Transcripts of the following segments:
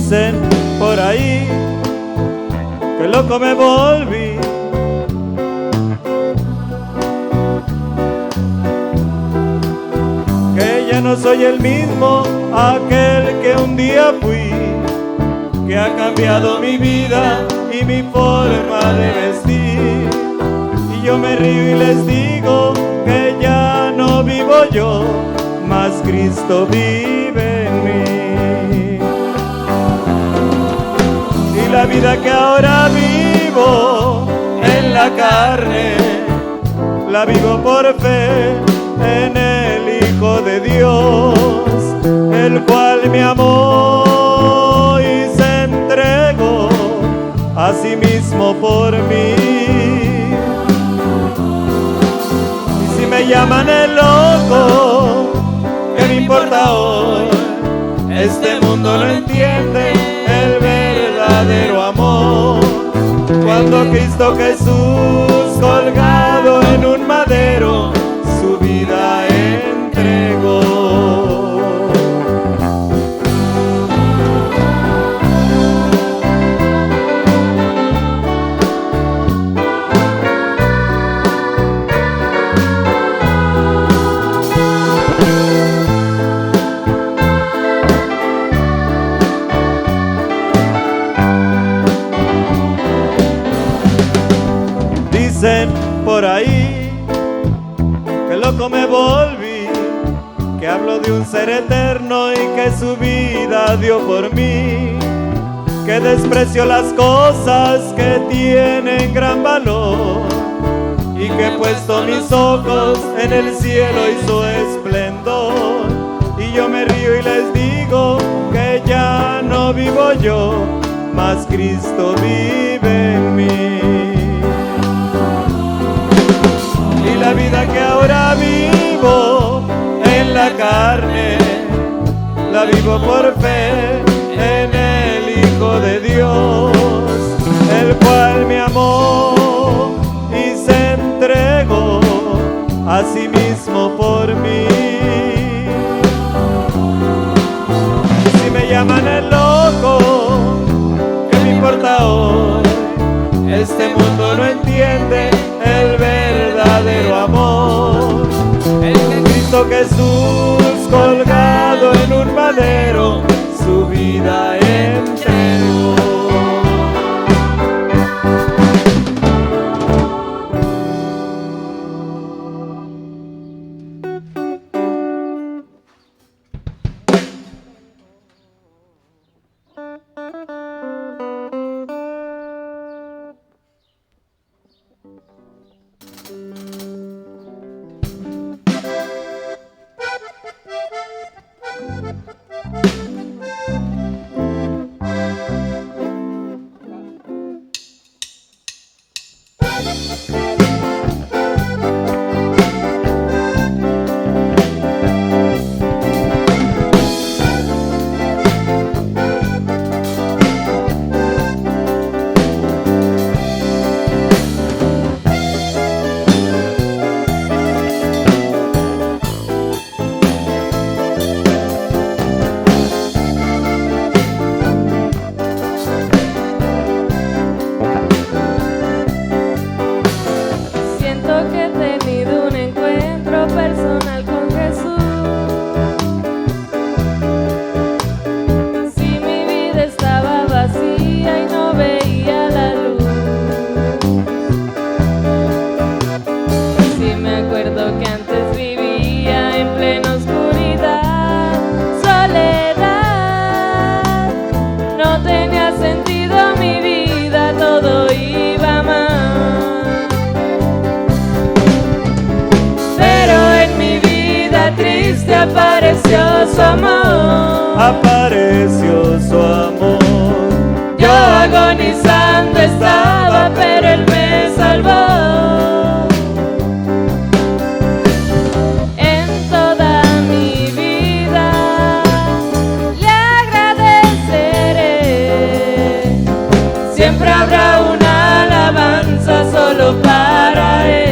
Dicen por ahí que loco me volví, que ya no soy el mismo, aquel que un día fui, que ha cambiado mi vida y mi forma de vestir. Y yo me río y les digo que ya no vivo yo, mas Cristo vive en mí. Y la vida que ahora vivo en la carne, la vivo por fe en el Hijo de Dios, el cual me amó y se entregó a sí mismo por mí. Y si me llaman el loco, ¿qué me importa hoy? Este mundo no entiende el verdadero amor. Cuando Cristo Jesús, colgado en un madero, su vida entregó. Dicen por ahí que loco me volví, que hablo de un ser eterno y que su vida dio por mí, que desprecio las cosas que tienen gran valor y que he puesto mis ojos en el cielo y su esplendor. Y yo me río y les digo que ya no vivo yo, mas Cristo vive en mí. Y la vida que ahora vivo en la carne, la vivo por fe en el Hijo de Dios, el cual me amó y se entregó a sí mismo por mí. Si me llaman el loco, ¿qué me importa hoy? Este mundo no entiende el verdadero amor, el que Cristo Jesús, colgado en un madero, su vida entregó. Apareció su amor, apareció su amor. Yo agonizando estaba, pero Él me salvó. En toda mi vida le agradeceré. Siempre habrá una alabanza solo para Él.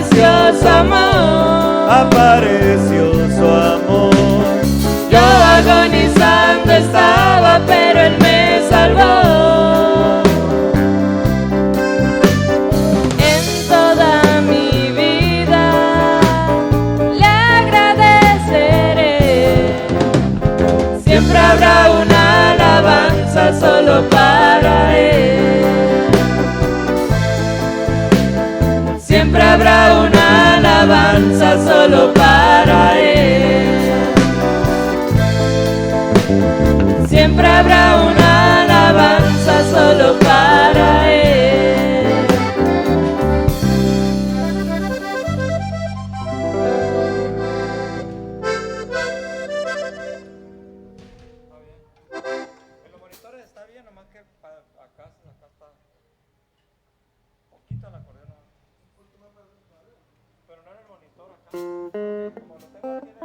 apareció su amor. apareció su amor. Yo agonizando estaba, pero Él me salvó. En toda mi vida le agradeceré. Siempre habrá una alabanza solo para Él. Siempre habrá una alabanza solo para Él. Siempre habrá una alabanza solo para Él. En los monitores está bien, nomás que acá está poquito el acordeón. Pero no en el monitor acá. Como lo tengo aquí no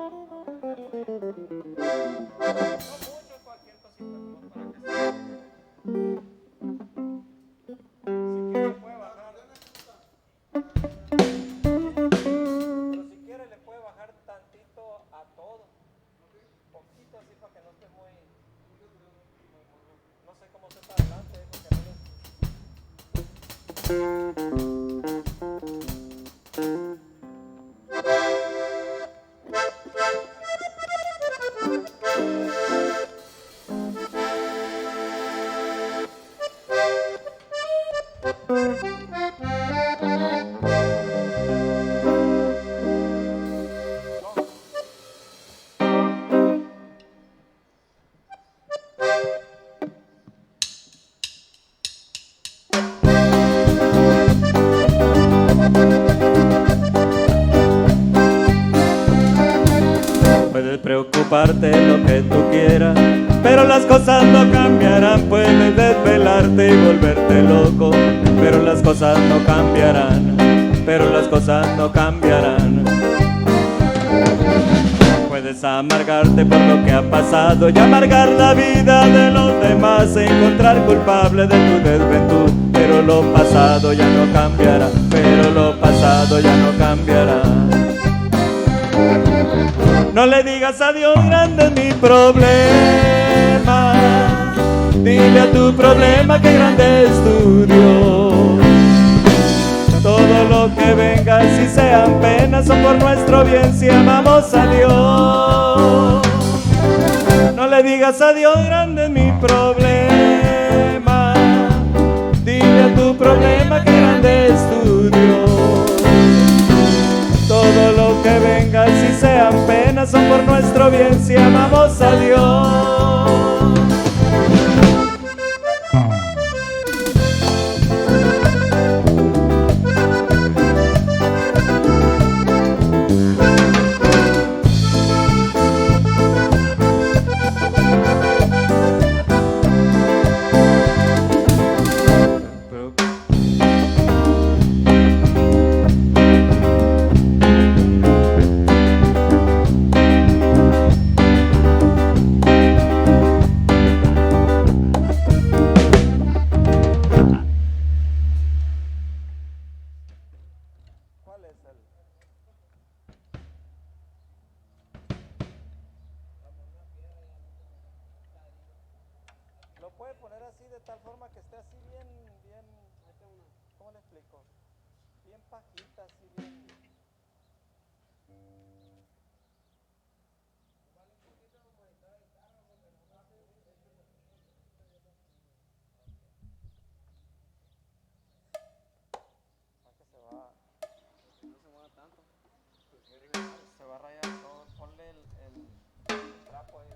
mucho, cualquier cosita como para que se... Si quiere le puede bajar. Pero si quiere le puede bajar tantito a todo. Poquito así para que no esté muy... No sé cómo se está adelante, porque no le... Puedes preocuparte lo que tú quieras, pero las cosas no cambiarán. Puedes desvelarte y volverte loco, pero las cosas no cambiarán, pero las cosas no cambiarán. Puedes amargarte por lo que ha pasado y amargar la vida de los demás, encontrar culpable de tu desventura, pero lo pasado ya no cambiará, pero lo pasado ya no cambiará. No le digas a Dios grande es mi problema, dile a tu problema que grande es tu Dios. Todo lo que venga, si sean penas, son por nuestro bien si amamos a Dios. No le digas a Dios grande es mi problema, dile a tu problema que grande es tu Dios. Todo lo que venga, si sean penas, son por nuestro bien si amamos a Dios. Lo puede poner así de tal forma que esté así bien, ¿cómo le explico? Bien pajita, así bien. Se va a rayar todo, ponle el trapo ahí.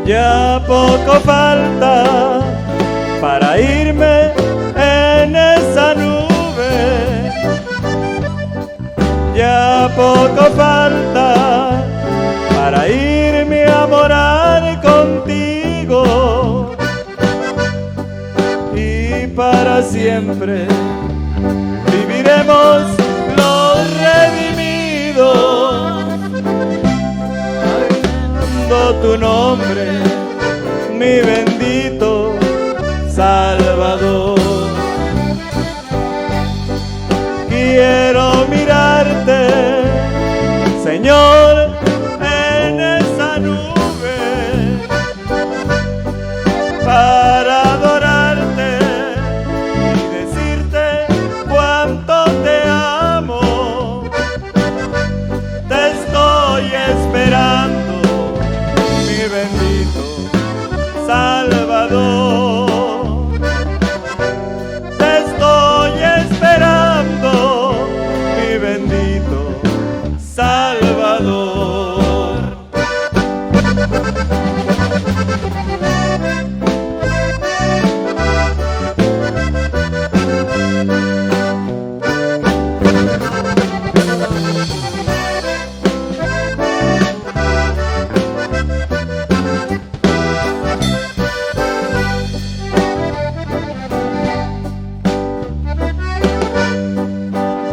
Ya poco falta para irme en esa nube. Ya poco falta para irme a morar contigo. Y para siempre viviremos los redimidos, alabando tu nombre, mi bendito Salvador. Quiero mirarte, Señor, en esa nube, para adorarte y decirte cuánto te amo. Te estoy esperando, mi bendito Salvador. Te estoy esperando, mi bendito Salvador.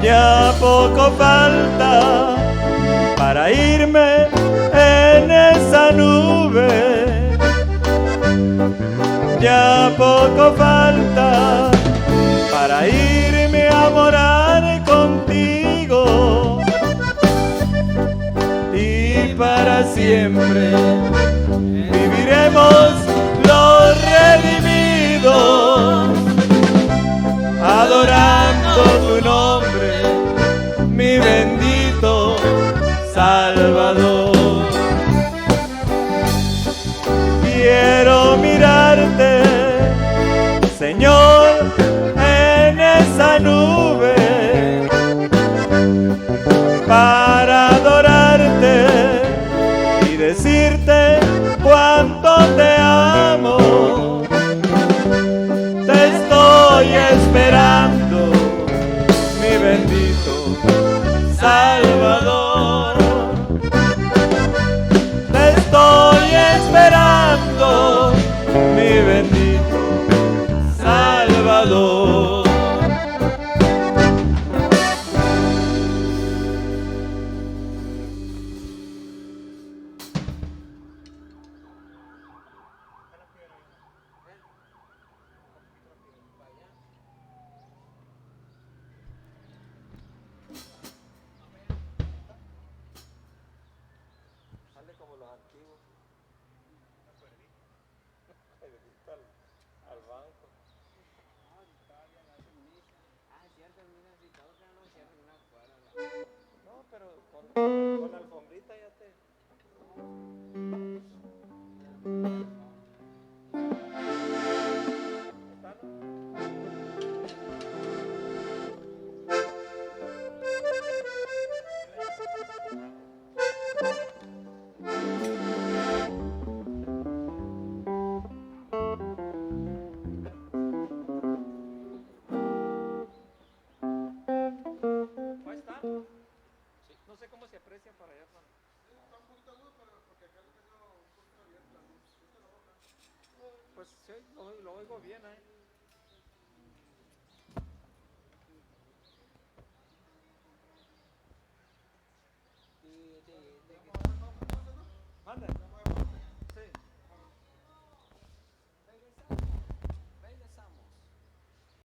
Ya poco falta para irme en esa nube. Ya poco falta para irme a morar contigo. Y para siempre viviremos los redimidos, adorando tu nombre, mi bendito Salvador. Quiero mirarte, Señor, en esa nube, para adorarte y decirte cuánto te amo. Te estoy esperando, mi bendito Salvador. Te estoy esperando, mi bendito Salvador. Sale como los antiguos. Al banco. No, pero con alfombrita ya te... ¿Está, no? Ahí está. Sí, no sé cómo se aprecia para allá, Juan. Está un poquito duro, pero porque acá lo tengo un poquito abierto la luz. Pues sí, lo oigo bien, ¿eh? Manda.